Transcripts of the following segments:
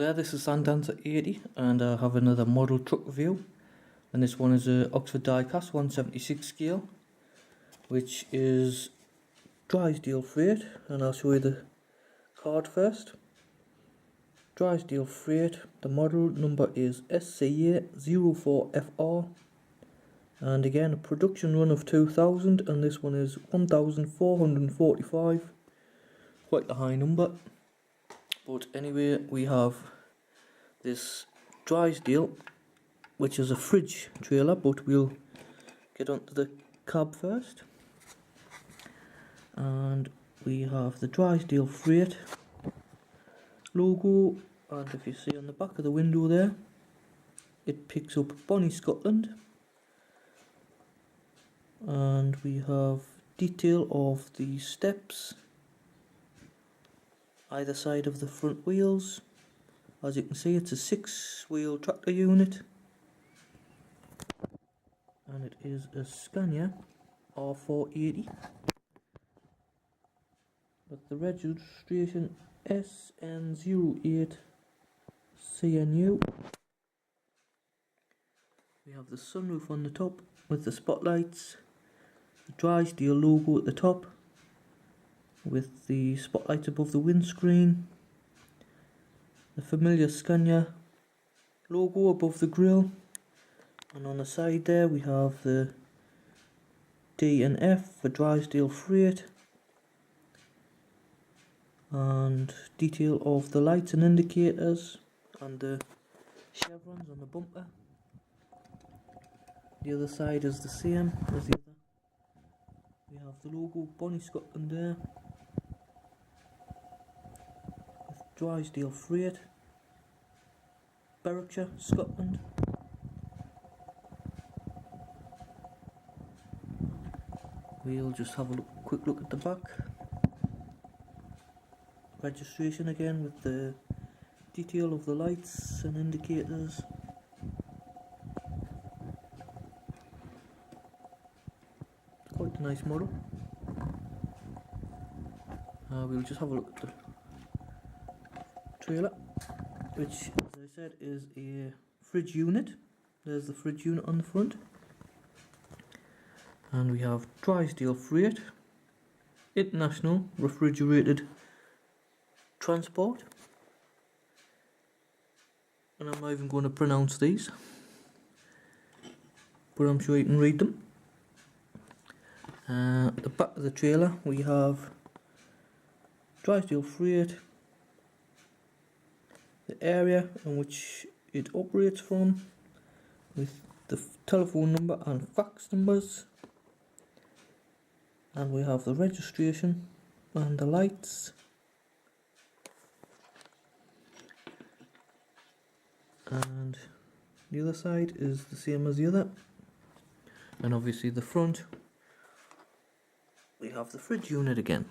there, this is Sandancer 80 and I have another model truck review, and this one is a Oxford Diecast 176 scale, which is Drysdale Freight, and I'll show you the card first. Drysdale Freight, the model number is SCA04FR, and again a production run of 2000, and this one is 1445, quite a high number. But anyway, we have this Drysdale, which is a fridge trailer, but we'll get onto the cab first. And we have the Drysdale Freight logo, and if you see on the back of the window there, it picks up Bonnie, Scotland. And we have detail of the steps either side of the front wheels. As you can see, it's a 6-wheel tractor unit, and it is a Scania R480 with the registration SN08CNU. We have the sunroof on the top with the spotlights, the Drysdale logo at the top with the spotlights above the windscreen, the familiar Scania logo above the grille, and on the side there we have the D and F for Drysdale Freight, and detail of the lights and indicators and the chevrons on the bumper. The other side is the same as the other. We have the logo Bonnie, Scotland there, with Drysdale Freight, Berwickshire, Scotland. We'll just have a quick look at the back. Registration again with the detail of the lights and indicators. Quite a nice model. We'll just have a look at the trailer, which, as I said, is a fridge unit. There's the fridge unit on the front, and we have Drysdale Freight International Refrigerated Transport, and I'm not even going to pronounce these, but I'm sure you can read them. At the back of the trailer we have Drysdale Freight, the area in which it operates from, with the telephone number and fax numbers, and we have the registration and the lights, and the other side is the same as the other, and obviously the front we have the fridge unit again.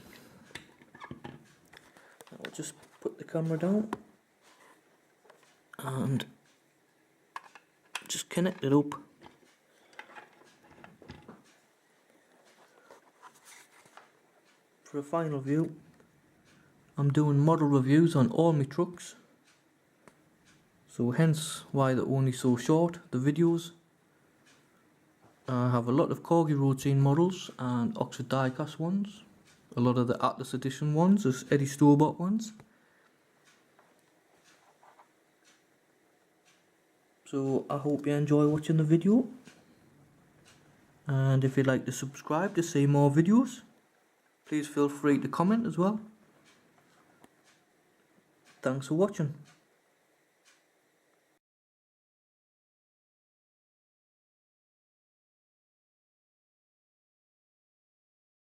I'll just put the camera down and just connect it up. For a final view, I'm doing model reviews on all my trucks, so hence why they're only so short, the videos. I have a lot of Corgi Road Scene models and Oxford Diecast ones, a lot of the Atlas Edition ones, there's Eddie Store-bought ones. So I hope you enjoy watching the video, and if you'd like to subscribe to see more videos, please feel free to comment as well. Thanks for watching.